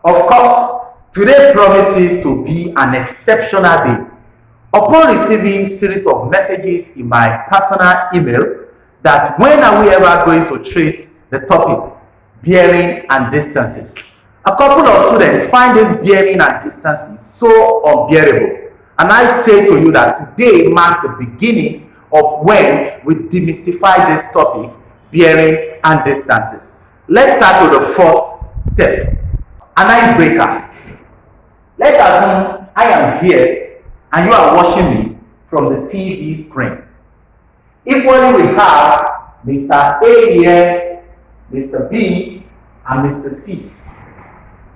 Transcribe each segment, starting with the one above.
Of course, today promises to be an exceptional day. Upon receiving series of messages in my personal email that when are we ever going to treat the topic bearing and distances, a couple of students find this bearing and distances so unbearable. And I say to you that today marks the beginning of when we demystify this topic, bearing and distances. Let's start with the first step, an icebreaker. Let's assume I am here and you are watching me from the TV screen. Equally, we have Mr. A here, Mr. B, and Mr. C.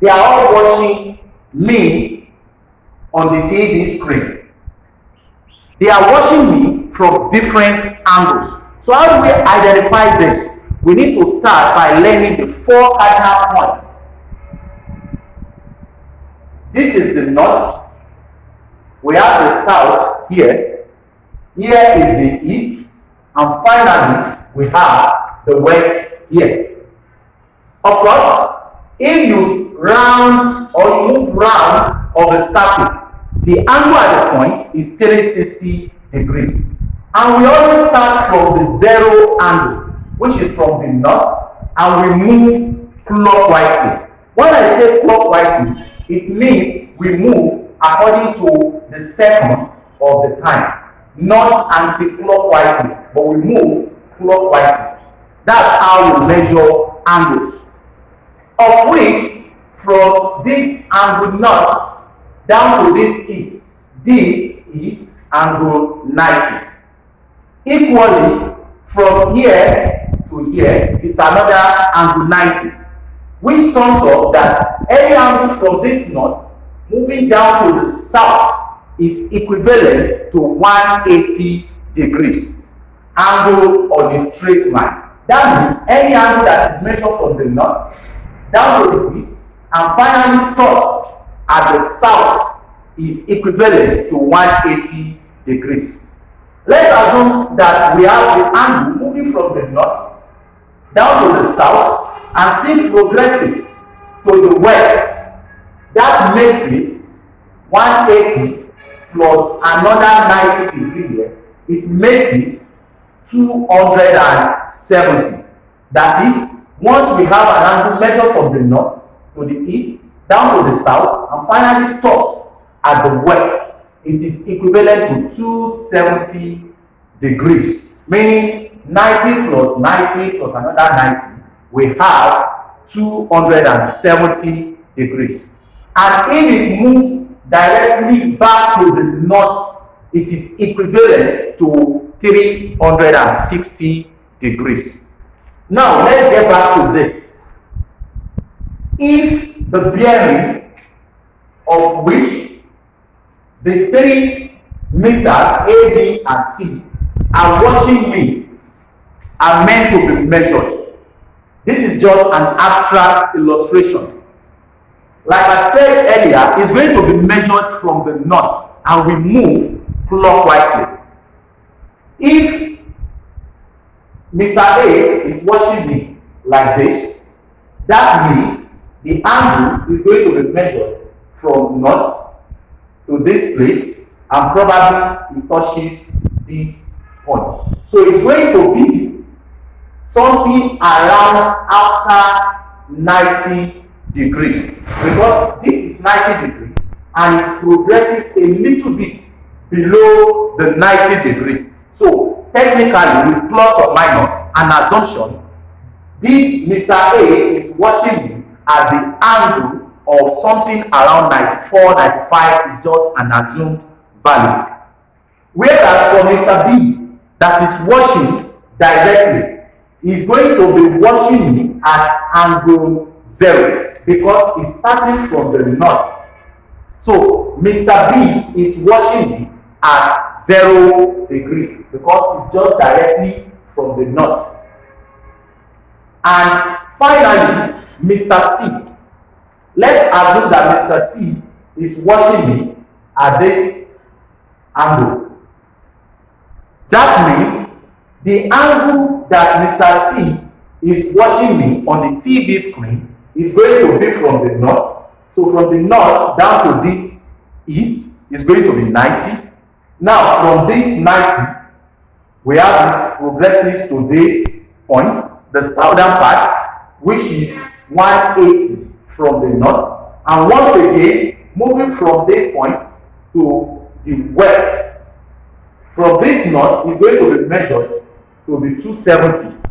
They are all watching me on the TV screen. They are watching me from different angles. So how do we identify this? We need to start by learning the four cardinal points. This is the north. We have the south here. Here is the east. And finally, we have the west here. Of course, if you round or you move round of a circle, the angle at the point is 360 degrees. And we always start from the zero angle, which is from the north, and we move clockwise. When I say clockwise, it means we move according to the seconds of the time, not anti-clockwise, but we move clockwise. That's how we measure angles. Of which, from this angle north down to this east, this is angle 90. Equally, from here to here is another angle 90, which sums up that any angle from this north moving down to the south is equivalent to 180 degrees angle on a straight line. That means any angle that is measured from the north down to the east and finally stops at the south is equivalent to 180 degrees. Let's assume that we have the angle moving from the north down to the south and still progresses to the west. That makes it 180 plus another 90 degree here. It makes it 270. That is, once we have an angle measured from the north to the east, down to the south, and finally stops at the west, it is equivalent to 270 degrees. Meaning 90 plus 90 plus another 90, we have 270 degrees. And if it moves directly back to the north, it is equivalent to 360 degrees. Now, let's get back to this. If the bearing of which the three misters A, B, and C are watching me are meant to be measured. This is just an abstract illustration. Like I said earlier, it's going to be measured from the north and we move clockwise. If Mr. A is watching me like this, that means the angle is going to be measured from north to this place and probably it touches this point. So it's going to be something around after 90 degrees because this is 90 degrees and it progresses a little bit below the 90 degrees. So technically, with plus or minus an assumption, this Mr. A is watching me at the angle of something around 94, 95 is just an assumed value. Whereas for Mr. B that is watching directly, is going to be watching me at angle 0 because it's starting from the north. So Mr. B is watching me at 0 degree because it's just directly from the north. And finally, Mr. C. Let's assume that Mr. C is watching me at this angle. That means the angle that Mr. C is watching me on the TV screen is going to be from the north So from the north down to this east is going to be 90. Now from this 90, we have it progresses to this point, the southern part, which is 180 from the north. And once again, moving from this point to the west, from this north is going to be measured to be 270.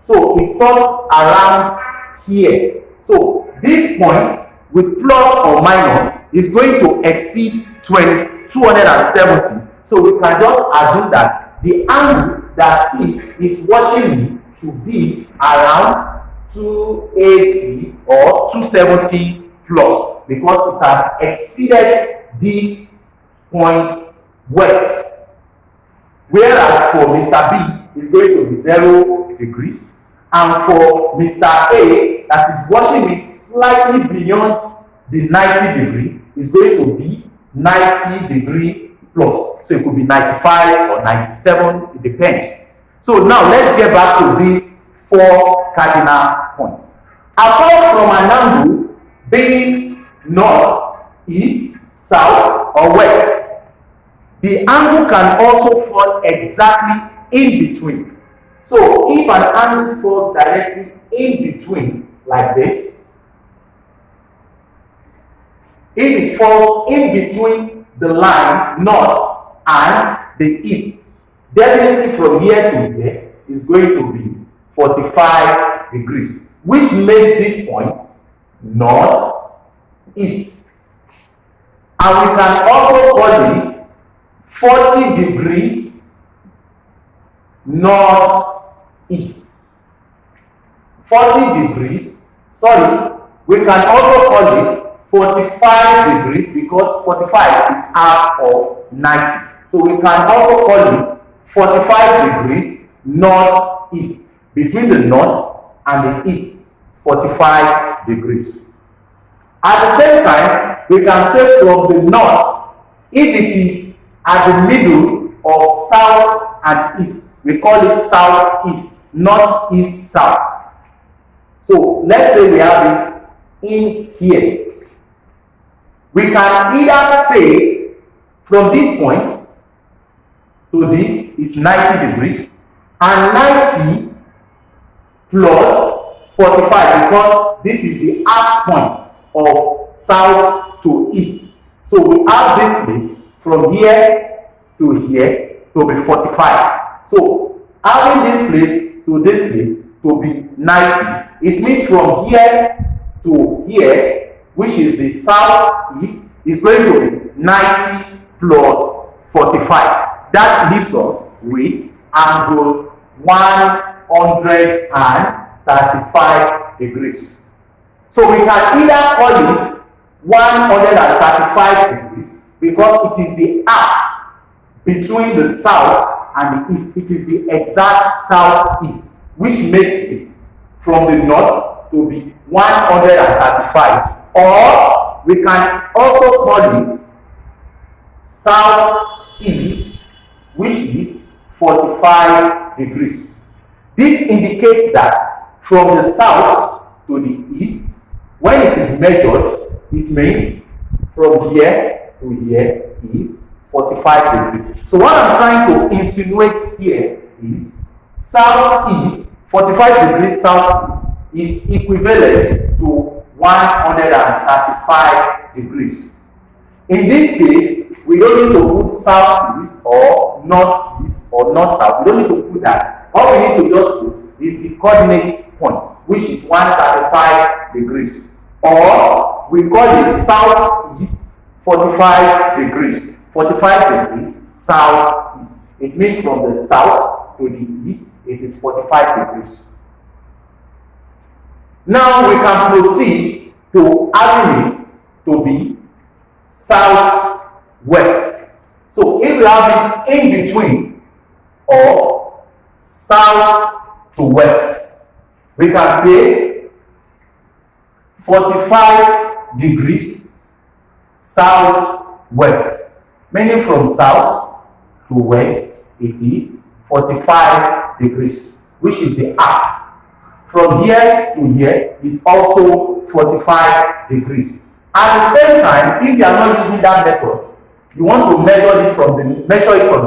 So it stops around here. So this point with plus or minus is going to exceed 270. So we can just assume that the angle that C is watching me should be around 280 or 270 plus, because it has exceeded this point west. Whereas for Mr. B is going to be 0 degrees, and for Mr. A that is watching me slightly beyond the 90 degree is going to be 90 degree plus. So it could be 95 or 97, it depends. So now let's get back to these 4 cardinal points. Apart from an angle being north, east, south, or west, the angle can also fall exactly in between. So if an angle falls directly in between, like this, if it falls in between the line north and the east, definitely from here to here is going to be 45 degrees, which makes this point north east. And we can also call it 40 degrees northeast. 40 degrees, sorry, we can also call it 45 degrees, because 45 is half of 90. So we can also call it 45 degrees northeast. Between the north and the east, 45 degrees. At the same time, we can say from the north, if it is at the middle of south and east, we call it southeast, not east south. So let's say we have it in here. We can either say from this point to this is 90 degrees, and 90 plus 45, because this is the half point of south to east. So we have this place from here to here to be 45. So having this place to be 90, it means from here to here, which is the southeast, is going to be 90 plus 45. That leaves us with angle 135 degrees. So we can either call it 135 degrees because it is the half between the south and the east. It is the exact southeast, which makes it from the north to be 135. Or we can also call it southeast, which is 45 degrees. This indicates that from the south to the east, when it is measured, it means from here to here is 45 degrees. So what I'm trying to insinuate here is southeast, 45 degrees southeast is equivalent to 135 degrees. In this case, we don't need to put southeast or northeast or north south. We don't need to put that. All we need to just put is the coordinate point, which is 135 degrees. Or we call it southeast 45 degrees. 45 degrees southeast. It means from the south to the east, it is 45 degrees. Now we can proceed to having it to be southwest. So if we have it in between or south to west, we can say 45 degrees southwest. Meaning from south to west, it is 45 degrees, which is the half. From here to here is also 45 degrees. At the same time, if you are not using that method, you want to measure it from the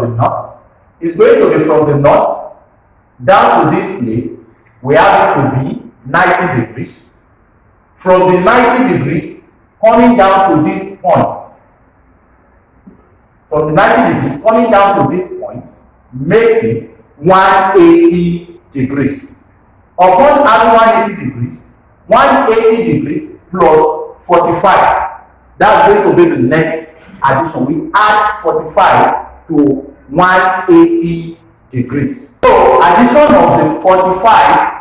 north. It's going to be from the north down to this place. We have it to be 90 degrees. From the 90 degrees coming down to this point. From the 90 degrees coming down to this point makes it 180 degrees. Upon adding 180 degrees, 180 degrees plus 45. That's going to be the next addition. We add 45 to 180 degrees. So addition of the 45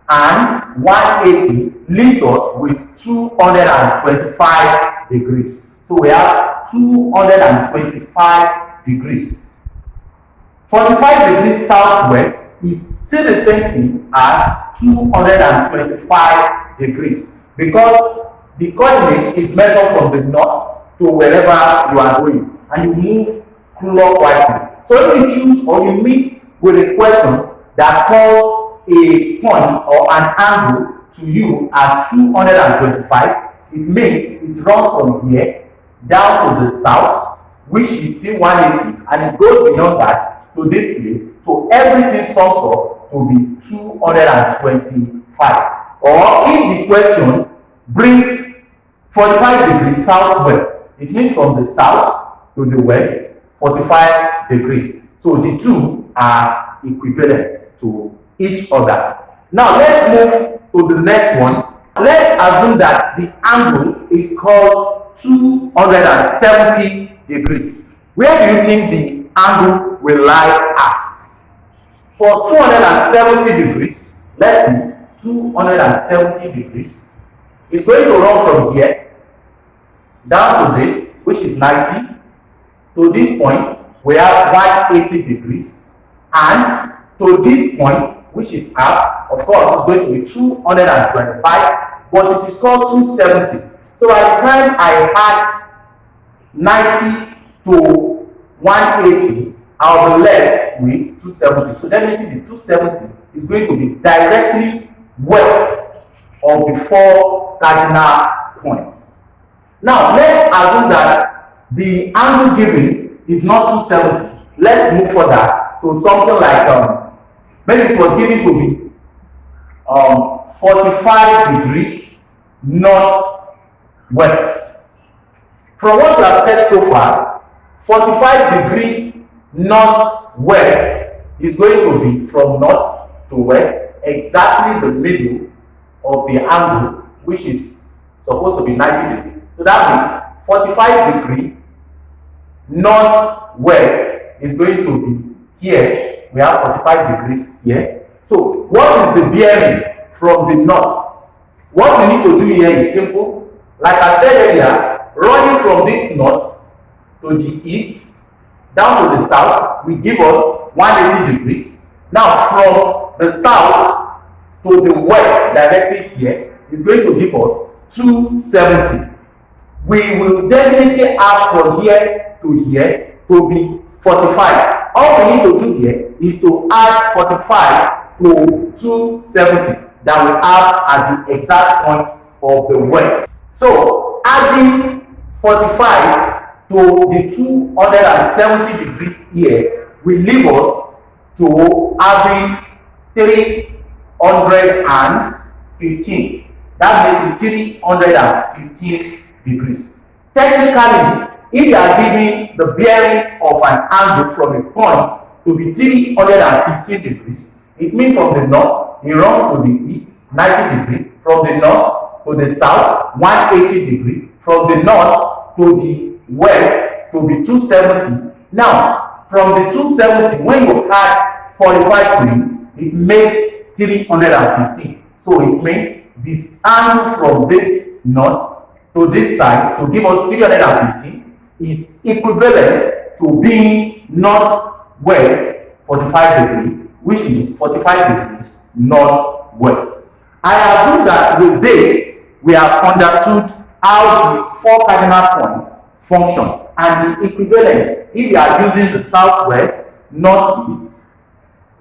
and 180 leaves us with 225 degrees. So we have 225 degrees. 45 degrees southwest is still the same thing as 225 degrees because the coordinate is measured from the north to wherever you are going and you move clockwise. So if you choose or you meet with a question that calls a point or an angle to you as 225, it means it runs from here down to the south, which is still 180, and it goes beyond that to this place. So everything sums up to be 225. Or if the question brings 45 degrees southwest, it means from the south to the west 45 degrees. So the two are equivalent to each other. Now let's move to the next one. Let's assume that the angle is called 270 degrees. Where do you think the angle will lie at? For 270 degrees, let's see, 270 degrees is going to run from here down to this, which is 90. To this point, we have 180 degrees, and to this point, which is up, of course, it's going to be 225, but it is called 270. So by the time I add 90 to 180, I'll be left with 270. So definitely the 270 is going to be directly west or before cardinal point. Now let's assume that the angle given is not 270. Let's move further to something like maybe it was given to be 45 degrees northwest. From what we have said so far, 45 degree northwest is going to be from north to west, exactly the middle of the angle, which is supposed to be 90 degrees. So that means 45 degree northwest is going to be here. We have 45 degrees here. So what is the bearing from the north? What we need to do here is simple. Like I said earlier, running from this north to the east down to the south will give us 180 degrees. Now from the south to the west directly here is going to give us 270. We will definitely add from here to be 45. All we need to do here is to add 45 to 270 that we have at the exact point of the west. So adding 45 to the 270 degree here will leave us to having 315. That makes it 315 degrees. Technically, if you are giving the bearing of an angle from a point to be 315 degrees, it means from the north, it runs to the east, 90 degrees, from the north to the south, 180 degrees, from the north to the west to be 270. Now, from the 270, when you add 45 to it, it makes 315. So it means this angle from this north to this side to give us 350 is equivalent to being northwest 45 degrees, which means 45 degrees northwest. I assume that with this, we have understood how the four cardinal points function and the equivalence if you are using the southwest, northeast,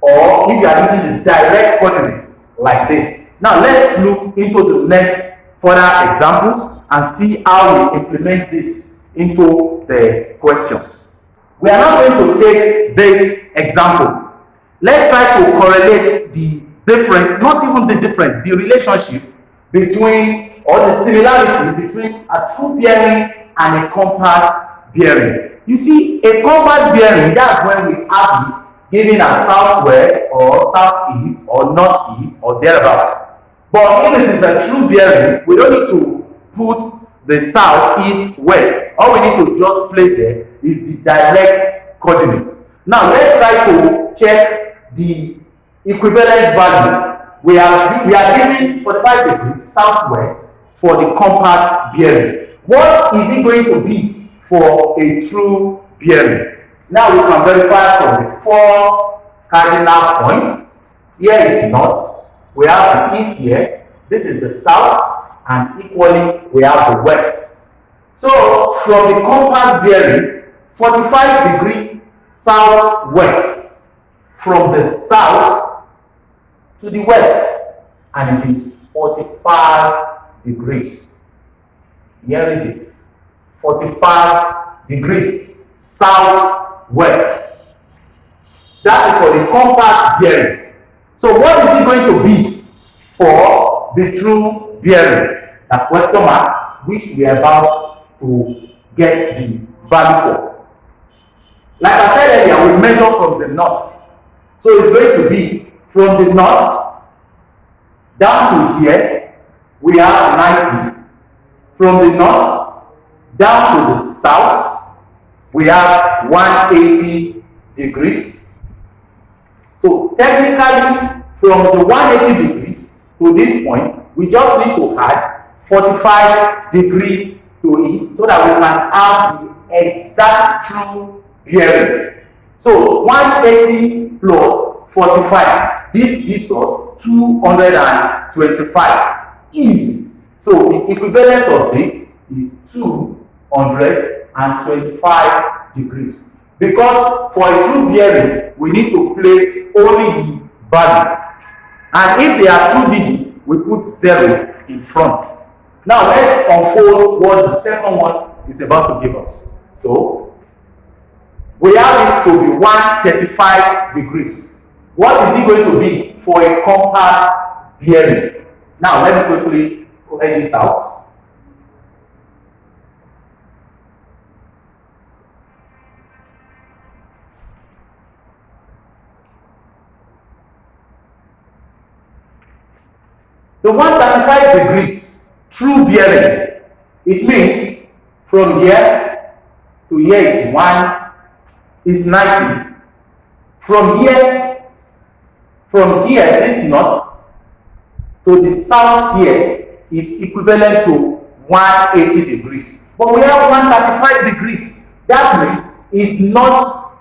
or if you are using the direct coordinates like this. Now let's look into the next further examples. and see how we implement this into the questions. We are now going to take this example. Let's try to correlate the difference, not even the difference, the relationship between, or the similarity between a true bearing and a compass bearing. You see, a compass bearing, that's when we have it given as southwest or southeast or northeast or thereabout. But if it is a true bearing, we don't need to put the south, east, west. All we need to just place there is the direct coordinates. Now let's try to check the equivalence value. We are given 45 degrees southwest for the compass bearing. What is it going to be for a true bearing? Now we can verify from the 4 cardinal points. Here is north. We have the east here. This is the south, and equally we have the west. So from the compass bearing, 45 degree southwest, from the south to the west, and it is 45 degrees. Here is it, 45 degrees southwest. That is for the compass bearing. So what is it going to be for the true bearing? A question mark, which we are about to get the value for. Like I said earlier, we measure from the north. So it's going to be from the north down to here, we have 90. From the north down to the south, we have 180 degrees. So technically, from the 180 degrees to this point, we just need to add 45 degrees to it so that we can have the exact true bearing. So 180 plus 45, this gives us 225. Easy. So the equivalence of this is 225 degrees. Because for a true bearing, we need to place only the value. And if they are 2 digits, we put 0 in front. Now let's unfold what the second one is about to give us. So we have it to be 135 degrees. What is it going to be for a compass bearing? Now let me quickly write this out. The 135 degrees true bearing, it means from here to here is 90. From here, this north to the south here is equivalent to 180 degrees. But we have 135 degrees. That means it's not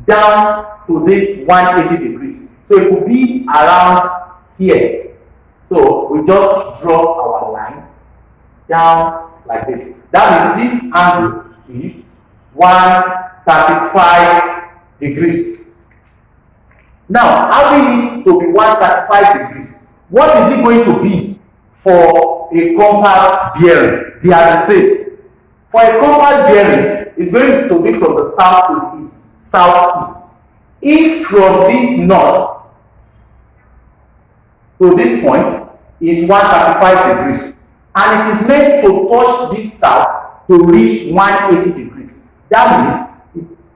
down to this 180 degrees. So it could be around here. So we just draw our line down like this. That means this angle is 135 degrees. Now, having it to be 135 degrees, what is it going to be for a compass bearing? They are the same. For a compass bearing, it's going to be from the south to the east, southeast. If from this north to this point is 135 degrees, and it is meant to touch this south to reach 180 degrees. That means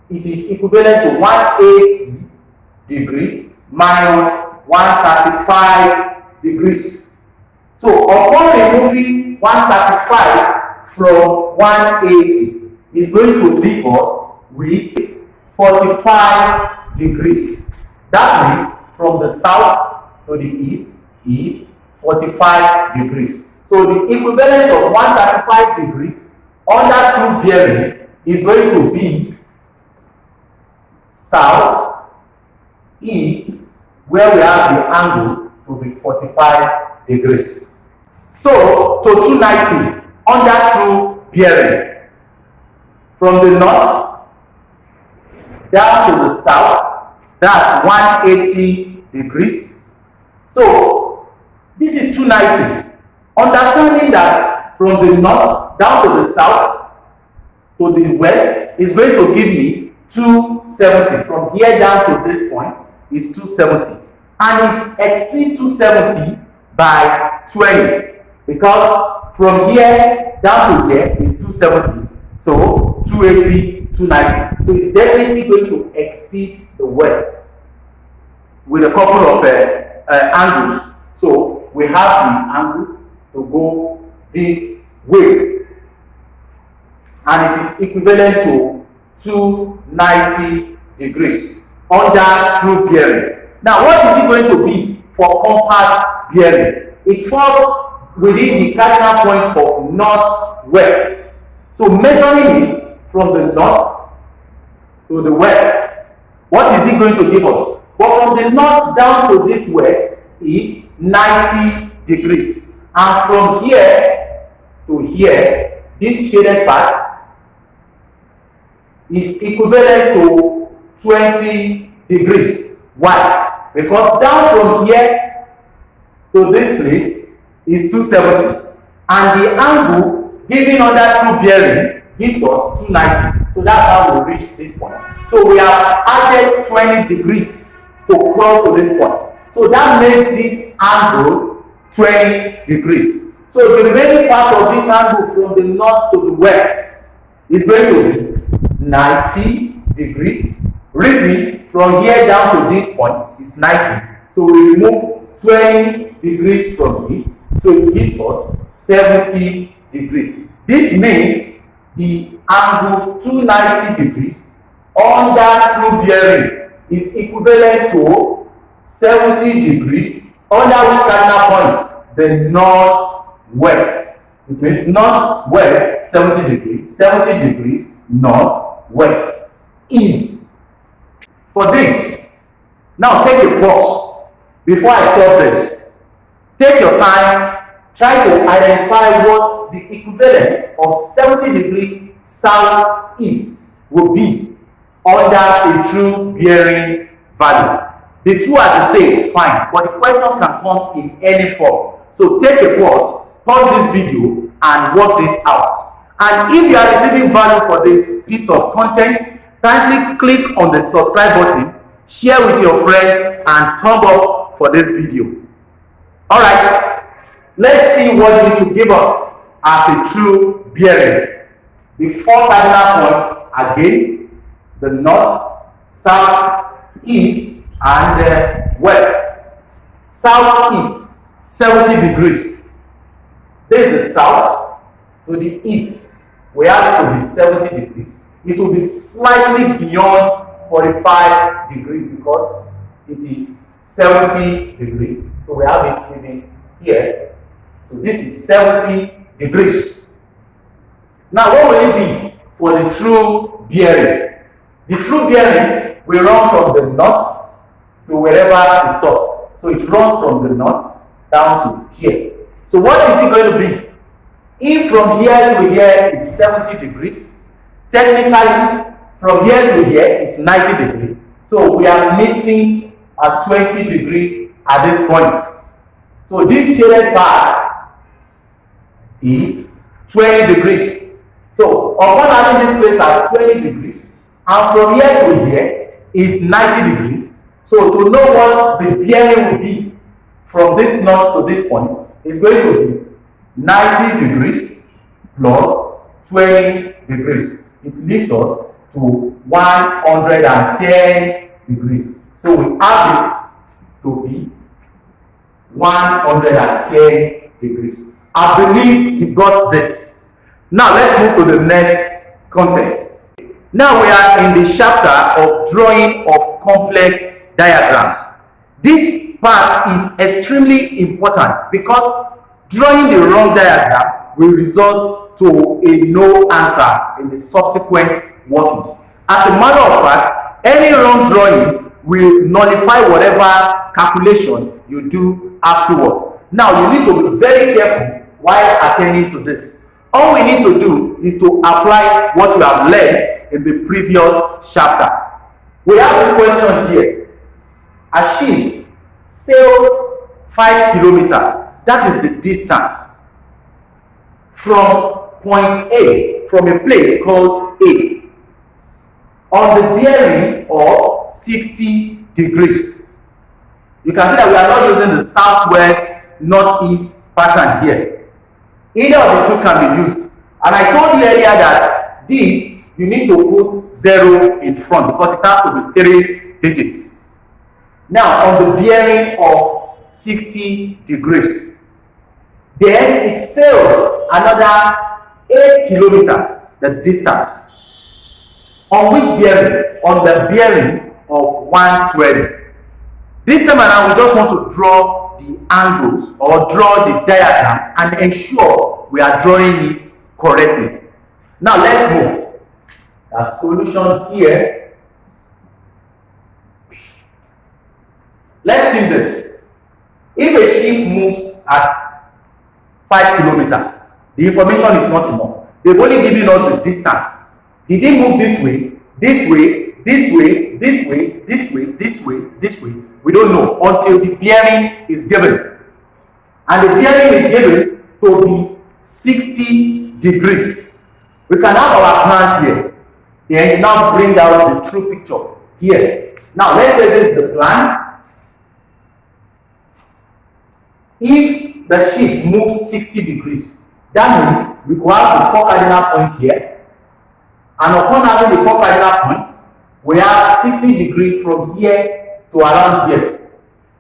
it is equivalent to 180 degrees minus 135 degrees. So upon removing 135 from 180, is going to leave us with 45 degrees. That means from the south to the east is 45 degrees. So the equivalence of 135 degrees under true bearing is going to be south, east, where we have the angle to be 45 degrees. So to 290 under true bearing, from the north down to the south, that's 180 degrees. So this is 290. Understanding that from the north down to the south to the west is going to give me 270. From here down to this point is 270, and it exceeds 270 by 20, because from here down to here is 270, so 280, 290. So it's definitely going to exceed the west with a couple of angles. So we have the angle to go this way, and it is equivalent to 290 degrees under true bearing. Now, what is it going to be for compass bearing? It falls within the cardinal point of northwest. So measuring it from the north to the west, what is it going to give us? But from the north down to this west is 90 degrees. And from here to here, this shaded part is equivalent to 20 degrees. Why? Because down from here to this place is 270, and the angle given under true bearing gives us 290. So that's how we reach this point. So we have added 20 degrees to cross to this point. So that makes this angle 20 degrees. So the remaining part of this angle from the north to the west is going to be 90 degrees. Reason from here down to this point is 90. So we remove 20 degrees from it. So it gives us 70 degrees. This means the angle 290 degrees under true bearing is equivalent to 70 degrees under which cardinal point? The northwest. It means northwest 70 degrees, 70 degrees northwest. Easy. For this, now take a pause before I solve this. Take your time, try to identify what the equivalent of 70 degrees southeast will be under a true bearing value. The two are the same, fine, but the question can come in any form. So take a pause this video and work this out. And if you are receiving value for this piece of content, kindly click on the subscribe button, share with your friends, and thumb up for this video. Alright, let's see what this will give us as a true bearing. The four cardinal points again: the north, south, east, and west. Southeast, 70 degrees. This is the south. To the east, we have it to be 70 degrees. It will be slightly beyond 45 degrees because it is 70 degrees. So we have it maybe here. So this is 70 degrees. Now, what will it be for the true bearing? The true bearing will run from the north to wherever it stops. So it runs from the north down to here. So what is it going to be? If from here to here it's 70 degrees, technically from here to here is 90 degrees. So we are missing a 20 degree at this point. So this shaded part is 20 degrees. So upon having this place as 20 degrees, and from here to here is 90 degrees. So to know what the bearing will be from this north to this point is going to be 90 degrees plus 20 degrees. It leaves us to 110 degrees. So we have it to be 110 degrees. I believe you got this. Now let's move to the next content. Now we are in the chapter of drawing of complex diagrams. This part is extremely important because drawing the wrong diagram will result to a no answer in the subsequent workings. As a matter of fact, any wrong drawing will nullify whatever calculation you do afterward. Now you need to be very careful while attending to this. All we need to do is to apply what we have learned in the previous chapter. We have a question here. A ship sails 5 kilometers. That is the distance from point A, from a place called A, on the bearing of 60 degrees. You can see that we are not using the southwest, northeast pattern here. Either of the two can be used. And I told you earlier that this, you need to put 0 in front because it has to be 3 digits. Now, on the bearing of 60 degrees, then it sails another 8 kilometers, the distance. On which bearing? On the bearing of 120. This time around, we just want to draw the angles or draw the diagram and ensure we are drawing it correctly. Now let's move. The solution here. Let's think this. If a ship moves at 5 kilometers, the information is not enough. They've only given us the distance. Did they move this way, this way, this way, this way, this way, this way, this way? We don't know until the bearing is given. And the bearing is given to be 60 degrees. We can have our plans here. Then now bring out the true picture here. Now let's say this is the plan. If the ship moves 60 degrees, that means we will have the 4 cardinal points here. And upon having the 4 cardinal points, we have 60 degrees from here to around here.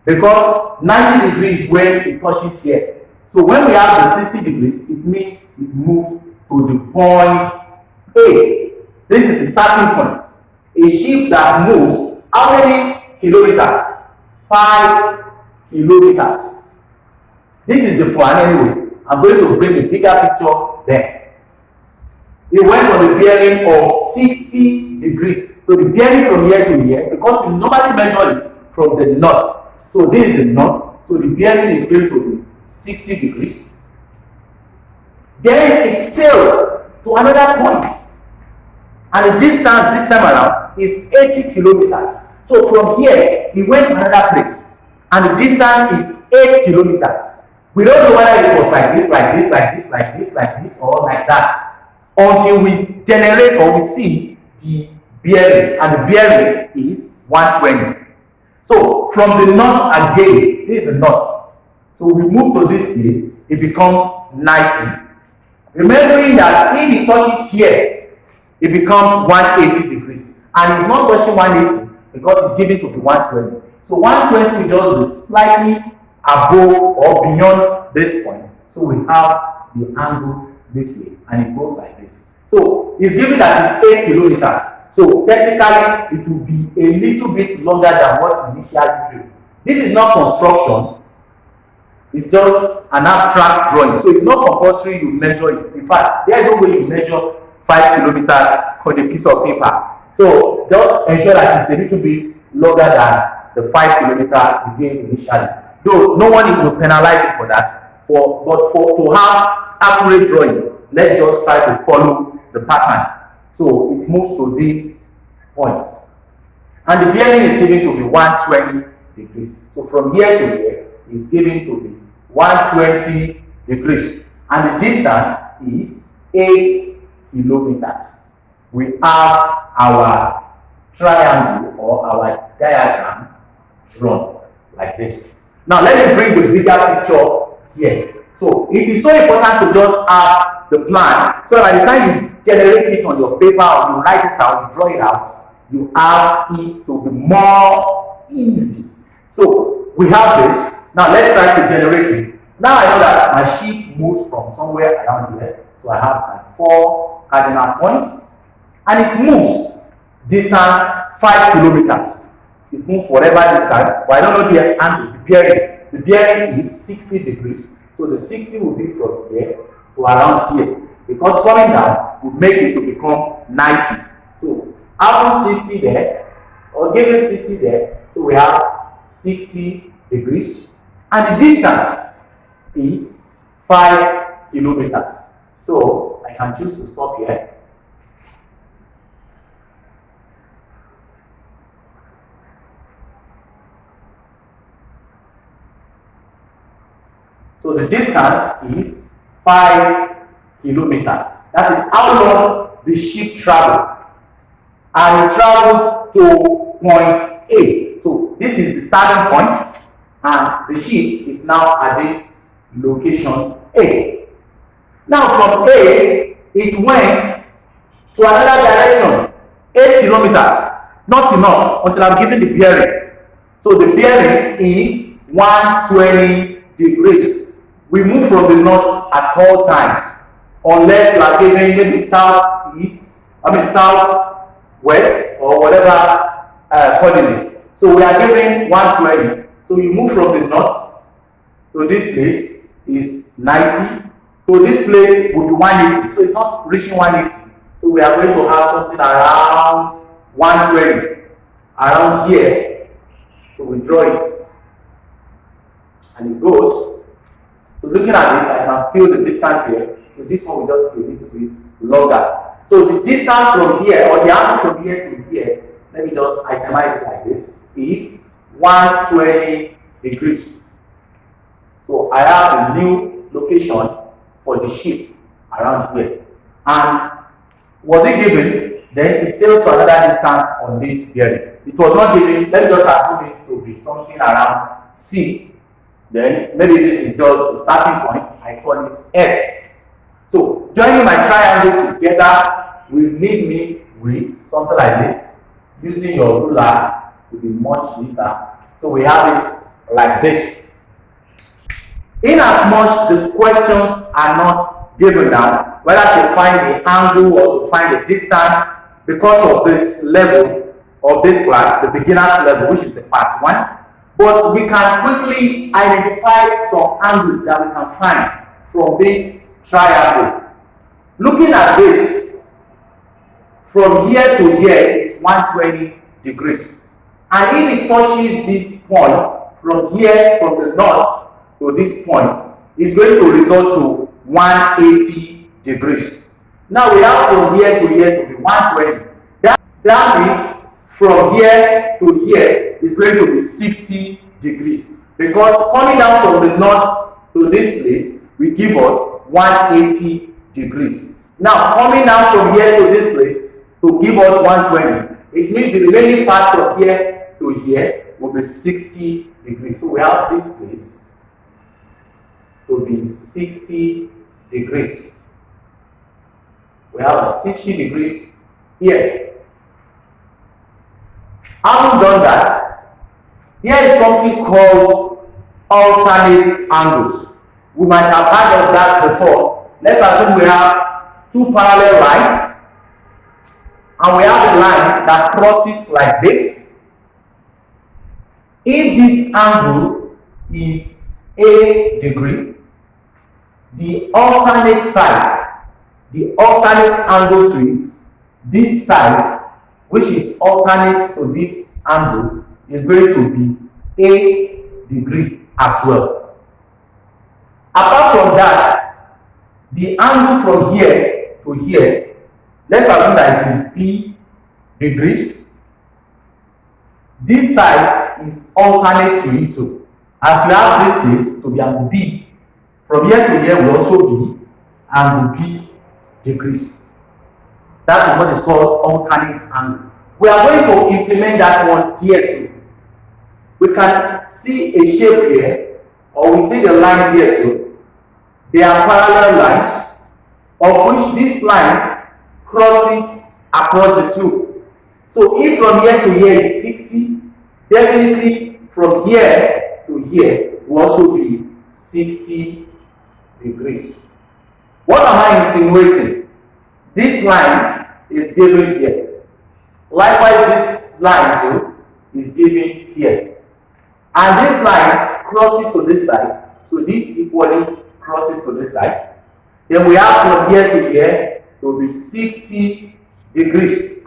Because 90 degrees when it touches here. So when we have the 60 degrees, it means it moves to the point A. This is the starting point. A ship that moves how many kilometers? 5 kilometers. This is the plan anyway. I'm going to bring the bigger picture there. It went on the bearing of 60 degrees. So the bearing from here to here, because we normally measure it from the north. So this is the north. So the bearing is going to be 60 degrees. Then it sails to another point. And the distance this time around is 80 kilometers. So from here, we went to another place. And the distance is 8 kilometers. We don't know whether it was like this, like this, like this, like this, like this, or like that. Until we generate or we see the bearing, and the bearing is 120. So from the north again, this is the north. So we move to this place, it becomes 90. Remembering that if it touches here, it becomes 180 degrees. And it's not touching 180 because it's given to be 120. So 120 will just be slightly above or beyond this point. So we have the angle this way, and it goes like this. So it's given that it's 8 kilometers. So technically, it will be a little bit longer than what's initially given. This is not construction. It's just an abstract drawing. So it's not compulsory you measure it. In fact, there is no way you measure 5 kilometers on a piece of paper. So just ensure that it's a little bit longer than the 5 kilometers you gave initially. Though no one will penalize you for that. But to have accurate drawing, let's just try to follow the pattern. So it moves to this point. And the bearing is given to be 120 degrees. So from here to here is given to be 120 degrees. And the distance is 8 kilometers. We have our triangle or our diagram drawn like this. Now let me bring the bigger picture here. So it is so important to just have the plan, so by the time you generate it on your paper or you write it out, you draw it out, you have it to be more easy. So we have this. Now let's try to generate it. Now I know that my ship moves from somewhere around here. So I have like 4 cardinal points, and it moves distance 5 kilometers. It moves whatever distance, but I don't know the angle, the bearing. The bearing is 60 degrees. So the 60 will be from here to around here. Because coming down would make it to become 90. So having 60 there, or giving 60 there, so we have 60 degrees. And the distance is 5 kilometers. So I can choose to stop here. So the distance is 5 kilometers. That is how long the ship traveled. And it traveled to point A. So this is the starting point, and the ship is now at this location A. Now from A, it went to another direction, 8 kilometers. Not enough until I'm given the bearing. So the bearing is 120 degrees. We move from the north at all times, unless we are given maybe southwest or whatever coordinates. So we are given 120. So you move from the north to this place is 90. So this place will be 180. So it's not reaching 180. So we are going to have something around 120 around here. So we draw it and it goes. So looking at it, I can feel the distance here. So this one will just be a little bit longer. So the distance from here, or the angle from here to here, let me just itemize it like this, is 120 degrees. So I have a new location for the ship around here. And was it given? Then it sails to another distance on this bearing. It was not given. Let me just assume it to be something around C. Then maybe this is just the starting point. I call it S. So joining my triangle together will leave me with something like this. Using your ruler will be much neater. So we have it like this. In as much the questions are not given down, whether to find the angle or to find the distance, because of this level of this class, the beginner's level, which is the part 1, but we can quickly identify some angles that we can find from this triangle. Looking at this, from here to here is 120 degrees. And if it touches this point, from here, from the north to this point, it's going to result to 180 degrees. Now we have from here to here to be 120. That means from here to here is going to be 60 degrees. Because coming down from the north to this place will give us 180 degrees. Now coming down from here to this place to give us 120, it means the remaining part from here to here will be 60 degrees. So we have this place to be 60 degrees. We have a 60 degrees here. Having done that, here is something called alternate angles. We might have heard of that before. Let's assume we have two parallel lines, and we have a line that crosses like this. If this angle is a degree, the alternate side, the alternate angle to it, this side, which is alternate to this angle, is going to be a degree as well. Apart from that, the angle from here to here, let's assume that it is b degrees. This side is alternate to it too. As we have this place to be an b, from here to here will also be and b degrees. That is what is called alternate angle. We are going to implement that one here too. We can see a shape here, or we see the line here too. They are parallel lines, of which this line crosses across the two. So if from here to here is 60, definitely from here to here will also be 60 degrees. What am I insinuating? This line is given here. Likewise, this line too is given here. And this line crosses to this side. So this equally crosses to this side. Then we have from here to here to be 60 degrees,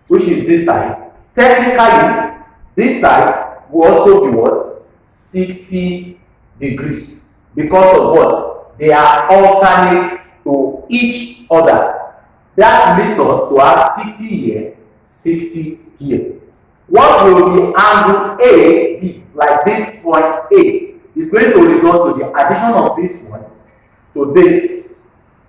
which is this side. Technically, this side will also be what? 60 degrees. Because of what? They are alternate to each other. That leaves us to have 60 here, 60 here. What will the angle A be? Like this point A is going to result to the addition of this one to this.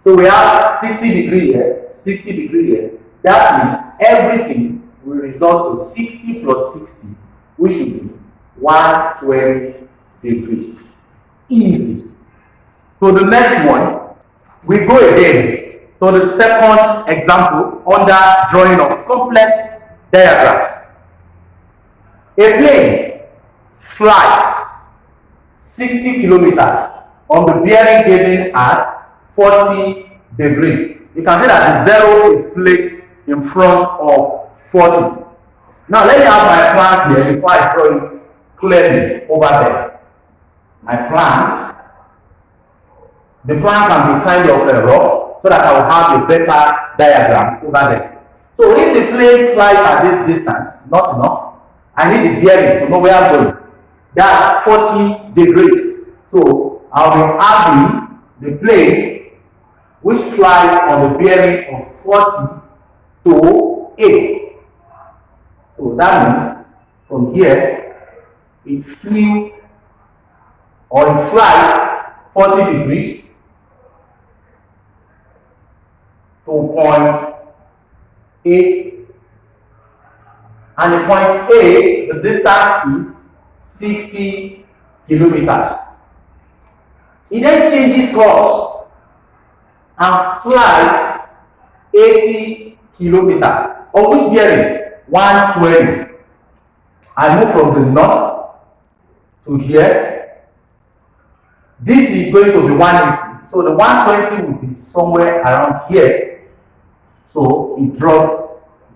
So we have 60 degree here, 60 degree here. That means everything will result to 60 plus 60, which should be 120 degrees. Easy. So the next one, we go again to the second example under drawing of complex diagrams. A plane flies 60 kilometers on the bearing given as 40 degrees. You can see that the 0 is placed in front of 40. Now let me have my plans here before I draw it clearly over there. My plans. The plan can be kind of rough so that I will have a better diagram over there. So if the plane flies at this distance, not enough, I need the bearing to know where I'm going. That's 40 degrees. So I'll be having the plane which flies on the bearing of 40 to A. So that means from here it flew or it flies 40 degrees to point A, and the point A, the distance is 60 kilometers. He then changes course and flies 80 kilometers. On which bearing? 120. I move from the north to here. This is going to be 180. So the 120 will be somewhere around here. So it drops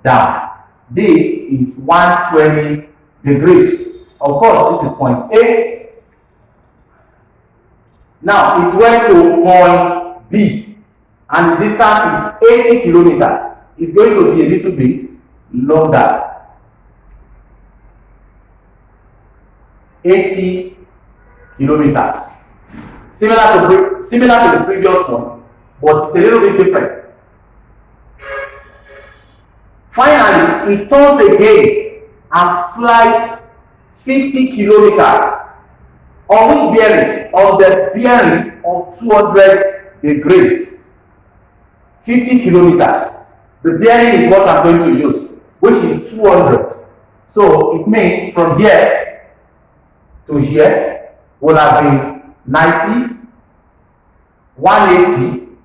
down. This is 120 degrees. Of course, this is point A. Now it went to point B, and the distance is 80 kilometers. It's going to be a little bit longer. 80 kilometers. Similar to the previous one, but it's a little bit different. Finally, it turns again and flies 50 kilometers. On which bearing? On the bearing of 200 degrees. 50 kilometers. The bearing is what I'm going to use, which is 200. So it means from here to here will have been 90, 180.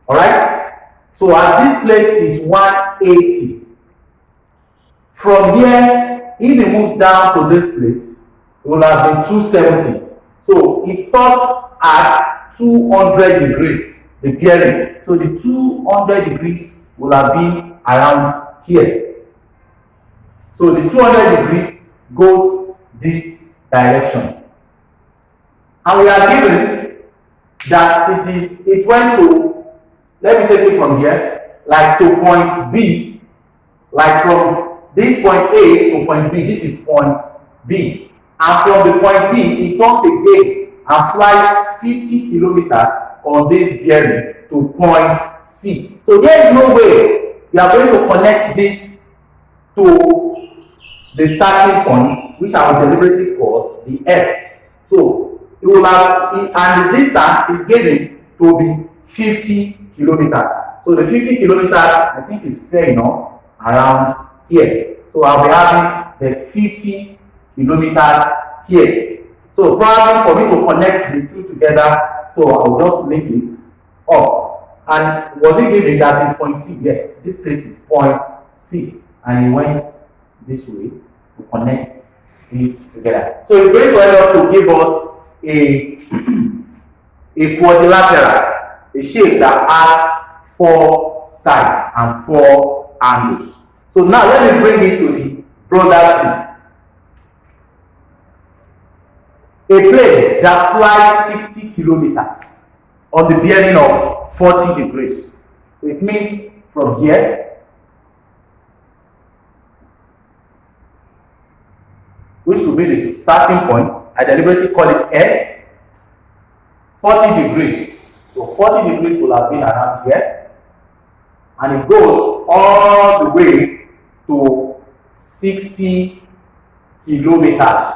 Alright? So as this place is 180. From here, if it moves down to this place, it will have been 270. So it starts at 200 degrees, the bearing. So the 200 degrees will have been around here. So the 200 degrees goes this direction. And we are given that it went to, let me take it from here, like to point B, like from this point A to point B, this is point B. And from the point B, it turns again and flies 50 kilometers on this bearing to point C. So there is no way we are going to connect this to the starting point, which I will deliberately call the S. So it will have, and the distance is given to be 50 kilometers. So the 50 kilometers, I think, is fair enough around here. So I'll be having the 50 kilometers here. So probably for me to connect the two together, so I'll just link it up. And was it given that is point C? Yes, this place is point C. And it went this way to connect these together. So it's going to end up to give us a quadrilateral, a shape that has 4 sides and 4 angles. So now let me bring it to the broader view. A plane that flies 60 kilometers on the bearing of 40 degrees. So it means from here, which will be the starting point, I deliberately call it S, 40 degrees. So 40 degrees will have been around here, and it goes all the way to 60 kilometers.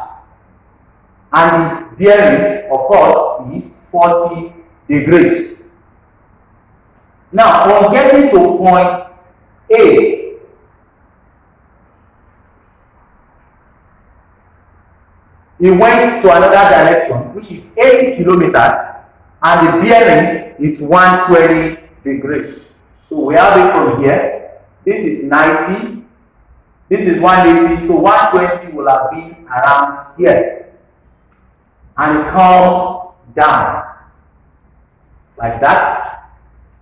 And the bearing, of course, is 40 degrees. Now, on getting to point A, he went to another direction, which is 80 kilometers, and the bearing is 120 degrees. So we have it from here. This is 90. This is 180. So 120 will have been around here. And it comes down like that.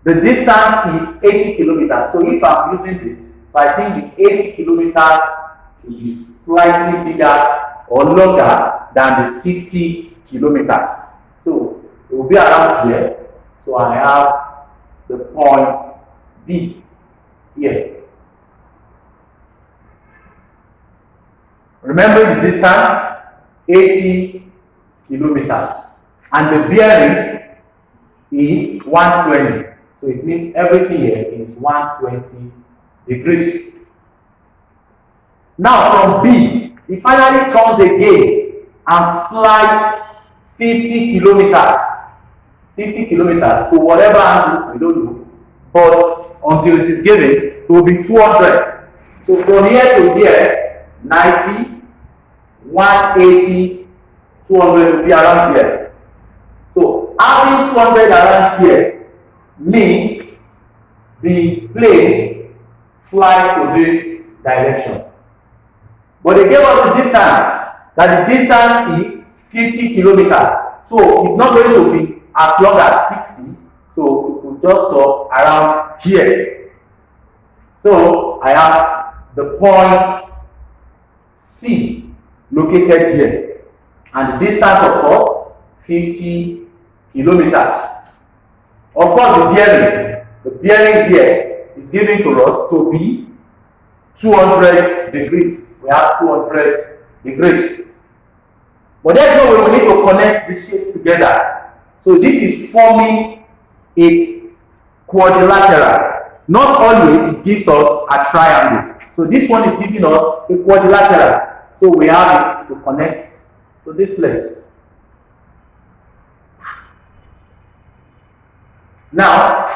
The distance is 80 kilometers. So if I'm using this, so I think the 80 kilometers should be slightly bigger or longer than the 60 kilometers. So it will be around here. So I have the point B here. Remember the distance, 80 kilometers. And the bearing is 120. So it means everything here is 120 degrees. Now from B, he finally turns again and flies 50 kilometers. 50 kilometers to whatever angles we don't know. But until it is given, it will be 200. So from here to here, 90, 180, 200 will be around here. So having 200 around here means the plane flies to this direction. But they gave us the distance, that the distance is 50 kilometers. So it's not going to be as long as 60. So it will just stop around here. So I have the point C located here. And the distance, of course, 50 kilometers. Of course, the bearing here is given to us to be 200 degrees. We have 200 degrees. But there's no way we need to connect the shapes together. So this is forming a quadrilateral. Not always it gives us a triangle. So this one is giving us a quadrilateral. So we have it to connect to this place. Now,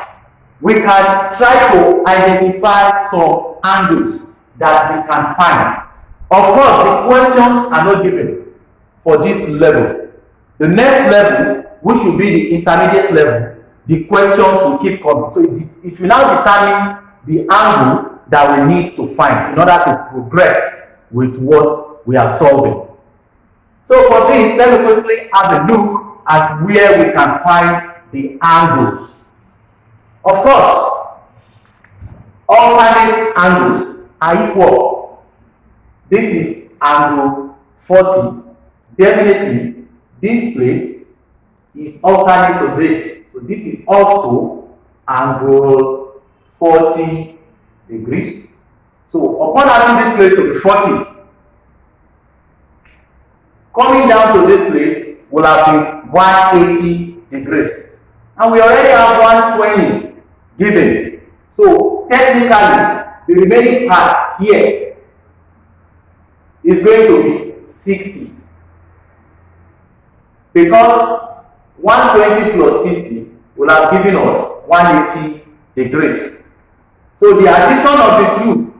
we can try to identify some angles that we can find. Of course, the questions are not given for this level. The next level, which will be the intermediate level, the questions will keep coming. So it will now determine the angle that we need to find in order to progress with what we are solving. So for this, let me quickly have a look at where we can find the angles. Of course, alternate angles are equal. This is angle 40. Definitely, this place is alternate to this. So this is also angle 40 degrees. So upon having this place to be 40, coming down to this place will have been 180 degrees. And we already have 120 given. So technically, the remaining part here is going to be 60. Because 120 plus 60 will have given us 180 degrees. So the addition of the two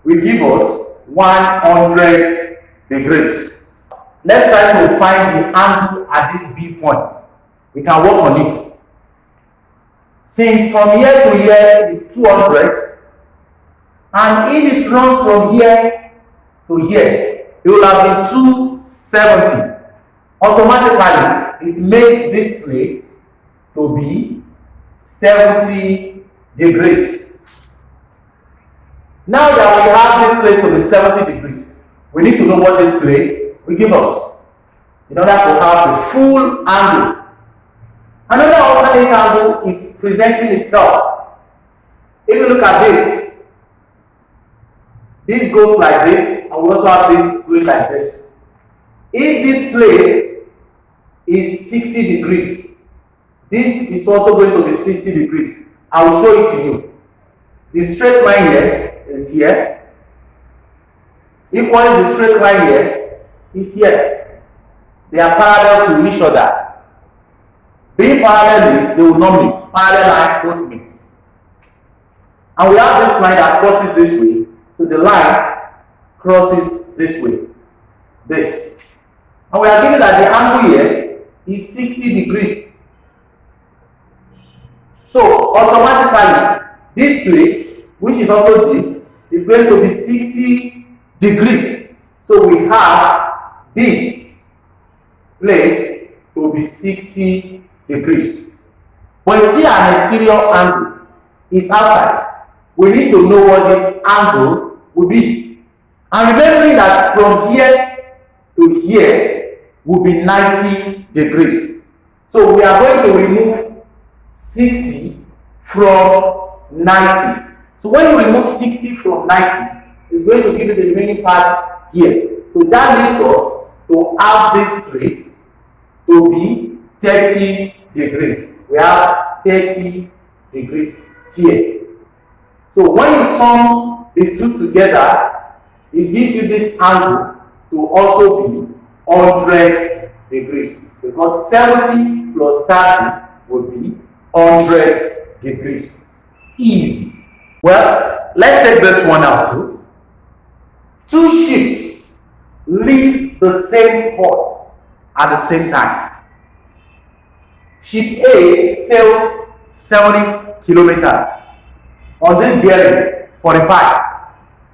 will give us 100 degrees. Let's try to find the angle at this B point. We can work on it. Since from here to here is 200, and if it runs from here to here, it will have been 270. Automatically, it makes this place to be 70 degrees. Now that we have this place to be 70 degrees, we need to know what this place will give us in order to have the full angle. Another alternate angle is presenting itself. If you look at this goes like this, and we also have this going like this. If this place is 60 degrees, this is also going to be 60 degrees. I will show it to you. The straight line here is here. Equally, the straight line here is here. They are parallel to each other. Being parallel means they will not meet. Parallel lines don't meet. And we have this line that crosses this way. So the line crosses this way. This. And we are given that the angle here is 60 degrees. So automatically, this place, which is also this, is going to be 60 degrees. So we have this place to be 60 degrees. But it's still an exterior angle. It's outside. We need to know what this angle will be. And remembering that from here to here will be 90 degrees. So we are going to remove 60 from 90. So when you remove 60 from 90, it's going to give you the remaining part here. So that leaves us to have this place to be 30 degrees. We have 30 degrees here. So when you sum the two together, it gives you this angle to also be 100 degrees. Because 70 plus 30 would be 100 degrees. Easy. Well, let's take this one out too. Two ships leave the same port at the same time. Ship A sails 70 kilometers on this bearing 45.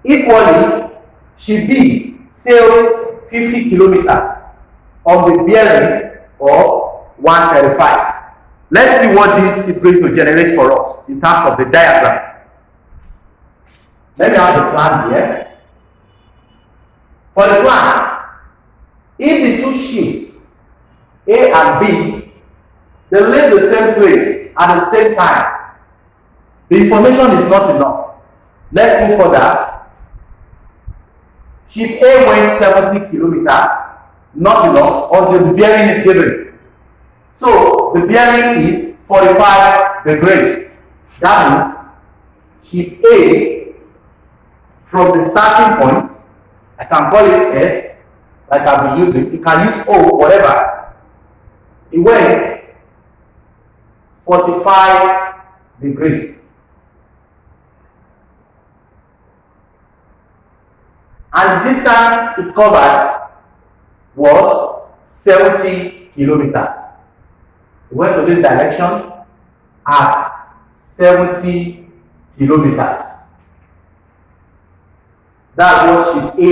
Equally, ship B sails 50 kilometers on the bearing of 135. Let's see what this is going to generate for us in terms of the diagram. Let me have the plan here. For the plan, if the two ships A and B, they leave the same place at the same time, the information is not enough. Let's move further. Ship A went 70 kilometers, not enough until the bearing is given. So the bearing is 45 degrees. That means ship A, from the starting point, I can call it S, like I've been using. You can use O, whatever. It went 45 degrees. And the distance it covered was 70 kilometers. It went to this direction at 70 kilometers. That's what ship A,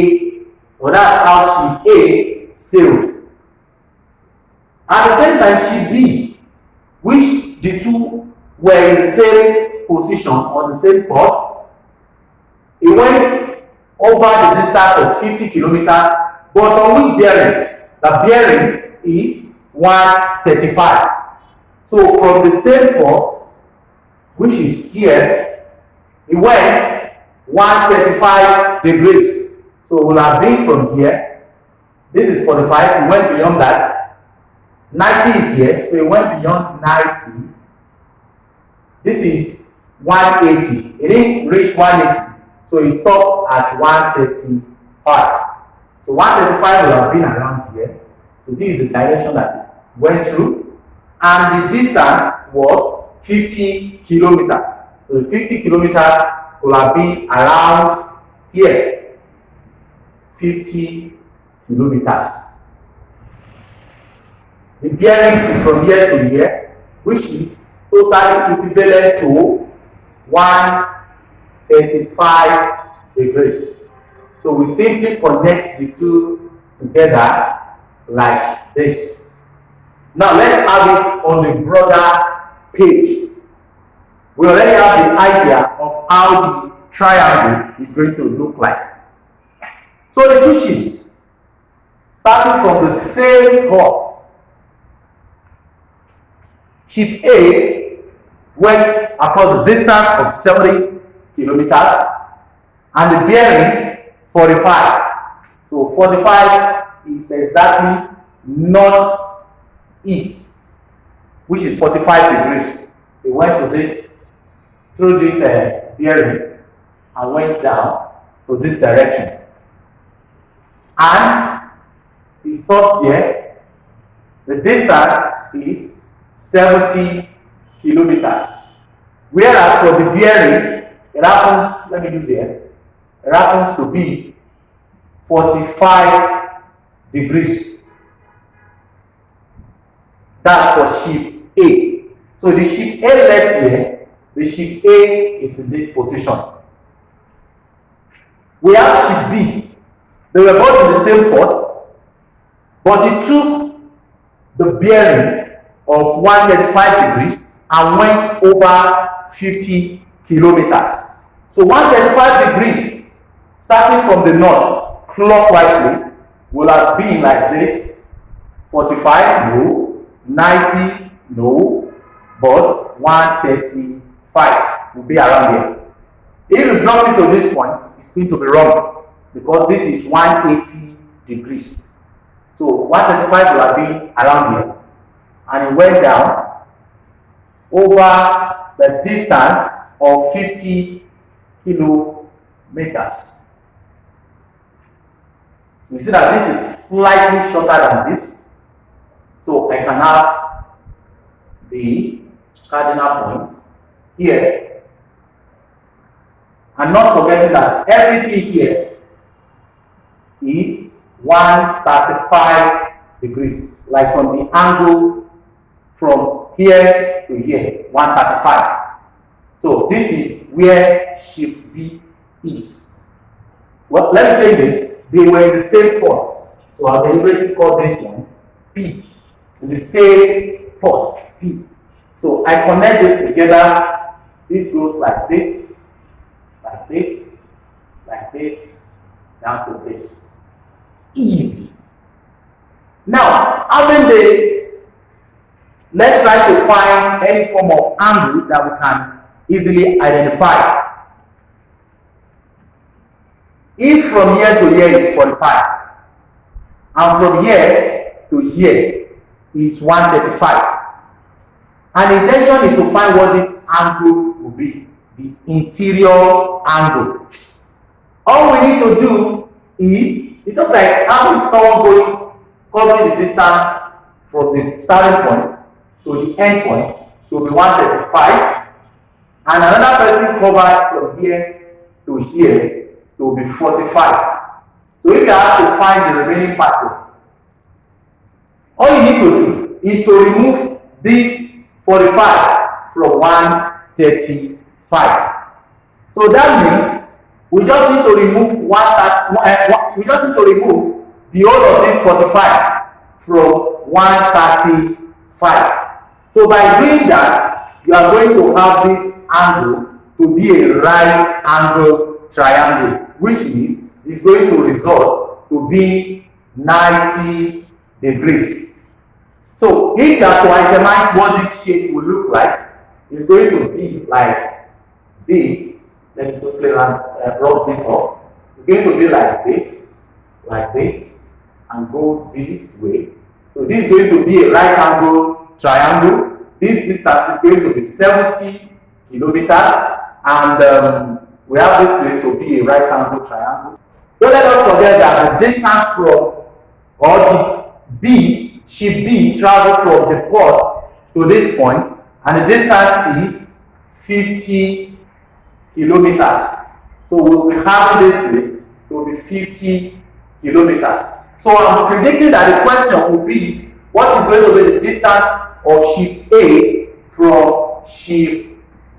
or that's how ship A sailed. At the same time, ship B, which the two were in the same position on the same port, it went over the distance of 50 kilometers, but on which bearing? The bearing is 135. So from the same port, which is here, it went 135 degrees. So we'll have been from here. This is 45. We went beyond that. 90 is here, so it went beyond 90. This is 180. It didn't reach 180, so it stopped at 135. So 135 will have been around here. So this is the direction that it went through, and the distance was 50 kilometers. So the 50 kilometers will have been around here. 50 kilometers. The bearing is from here to here, which is totally equivalent to 135 degrees. So we simply connect the two together like this. Now let's have it on the broader page. We already have the idea of how the triangle is going to look like. So the two ships, starting from the same port, ship A went across the distance of 70 kilometers and the bearing 45. So 45 is exactly northeast, which is 45 degrees. It went to this, through this bearing and went down to this direction. And it stops here. The distance is 70 kilometers. Whereas for the bearing, it happens, let me use here, it happens to be 45 degrees. That's for ship A. So the ship A left here, the ship A is in this position. We have ship B. They were both in the same port, but it took the bearing of 135 degrees and went over 50 kilometers. So 135 degrees, starting from the north, clockwise, will have been like this. 45, no. 90, no. But 135 will be around here. If you drop it to this point, it's going to be wrong because this is 180 degrees. So 135 will have been around here. And it went down over the distance of 50 kilometers. You see that this is slightly shorter than this. So I can have the cardinal point here. And not forgetting that everything here is 135 degrees. Like from the angle from here to here, 135. So this is where ship B is. Well, let me change this. They were in the same port. So I'll deliberately call this one P. In the same port, P. So I connect this together. This goes like this, like this, like this, down to this. Easy. Now, having this, let's try to find any form of angle that we can easily identify. If from here to here is 45, and from here to here is 135, and the intention is to find what this angle will be, the interior angle. All we need to do is, it's just like having someone covering the distance from the starting point to the end point to be 135, and another person covered from here to here to be 45. So if you have to find the remaining pattern, all you need to do is to remove this 45 from 135. So that means we just need to remove the whole of this 45 from 135. So by doing that, you are going to have this angle to be a right angle triangle, which means it's going to result to be 90 degrees. So if you have to itemize what this shape will look like, it's going to be like this. Let me just rub this off. It's going to be like this, and goes this way. So this is going to be a right angle triangle. This distance is going to be 70 kilometers, and we have this place to be a right angle triangle. Don't let us forget that the distance from, or the B, ship B traveled from the port to this point, and the distance is 50 kilometers. So we'll be having this place to be 50 kilometers. So I'm predicting that the question will be, what is going to be the distance of ship A from ship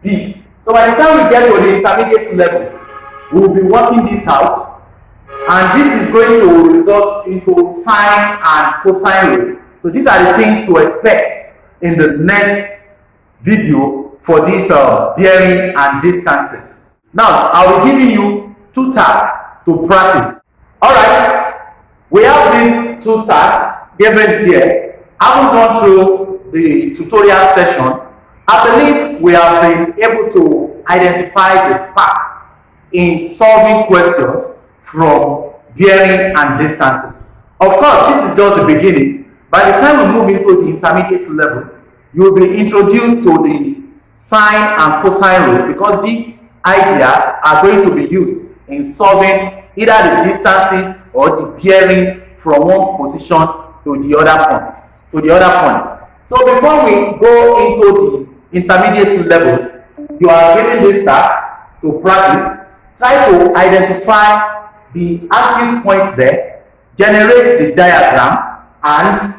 B? So by the time we get to the intermediate level, we will be working this out, and this is going to result into sine and cosine rule. So these are the things to expect in the next video for these bearing and distances. Now, I will be giving you two tasks to practice. Alright, we have these two tasks given here. I haven't gone through the tutorial session. I believe we have been able to identify the spark in solving questions from bearing and distances. Of course, this is just the beginning. By the time we move into the intermediate level, you will be introduced to the sine and cosine rule, because these ideas are going to be used in solving either the distances or the bearing from one position to the other point. So before we go into the intermediate level, you are given this task to practice, try to identify the acute points there, generate the diagram, and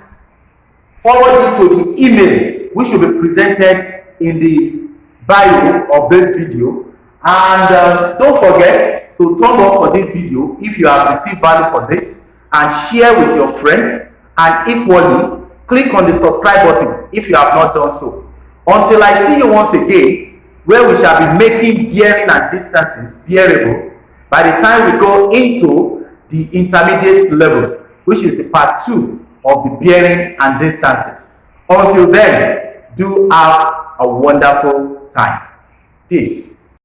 forward it to the email which will be presented in the bio of this video. And don't forget to thumb up for this video if you have received value for this, and share with your friends, and equally click on the subscribe button if you have not done so. Until I see you once again, where we shall be making bearing and distances bearable by the time we go into the intermediate level, which is the part 2 of the bearing and distances. Until then, do have a wonderful time. Peace.